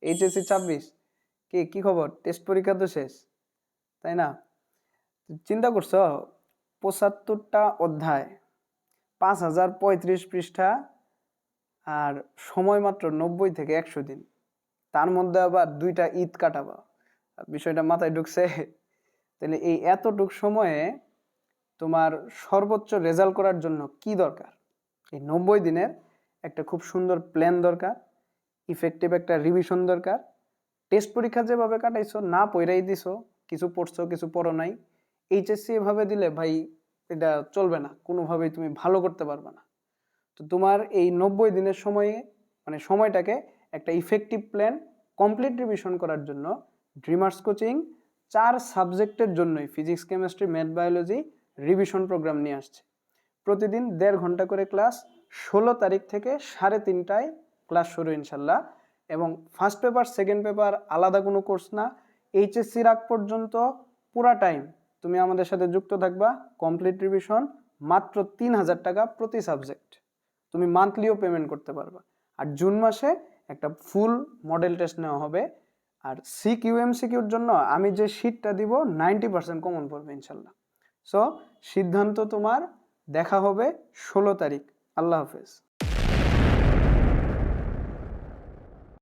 HSC 26 কি খবর? Test পরীক্ষা তো শেষ, তাই না? চিন্তা করছো 75টা অধ্যায়, 5035 পৃষ্ঠা, আর সময় মাত্র 90 থেকে 100 দিন, তার মধ্যে আবার 2টা ঈদ কাটাবা। বিষয়টা মাথায় ঢুকছে? তাহলে এই এতটুক সময়ে তোমার সর্বোচ্চ রেজাল্ট করার জন্য কি দরকার? এই 90 দিনের একটা খুব সুন্দর প্ল্যান দরকার, ইফেক্টিভ একটা রিভিশন দরকার। টেস্ট পরীক্ষা যেভাবে কাটাইছো, না পড়াই দিছো, কিছু পড়ছো কিছু পড়ো নাই, এইচএসসি এভাবে দিলে ভাই এটা চলবে না, কোনোভাবেই তুমি ভালো করতে পারবে না। তো তোমার এই 90 দিনের সময়ে মানে সময়টাকে একটা ইফেক্টিভ প্ল্যান, কমপ্লিট রিভিশন করার জন্য ড্রিমার্স কোচিং 4 সাবজেক্টের জন্যই physics, chemistry, math, biology revision program নিয়ে আসছে। প্রতিদিন 1.5 ঘন্টা করে ক্লাস, 16 তারিখ থেকে 3:30টায় ক্লাস শুরু ইনশাল্লাহ। এবং ফার্স্ট পেপার সেকেন্ড পেপার আলাদা কোনো কোর্স না, এইচএসসির আগ পর্যন্ত পুরা টাইম তুমি আমাদের সাথে যুক্ত থাকবা। কমপ্লিট রিভিশন মাত্র 3000 টাকা প্রতি সাবজেক্ট, তুমি মান্থলিও পেমেন্ট করতে পারবা। আর জুন মাসে একটা ফুল মডেল টেস্ট নেওয়া হবে। আর সিকিউএমসিকিউর জন্য আমি যে শীটটা দিব 90% কমন পড়বে ইনশাল্লাহ। সো সিদ্ধান্ত তোমার, দেখা হবে 16 তারিখ। আল্লাহ হাফেজ।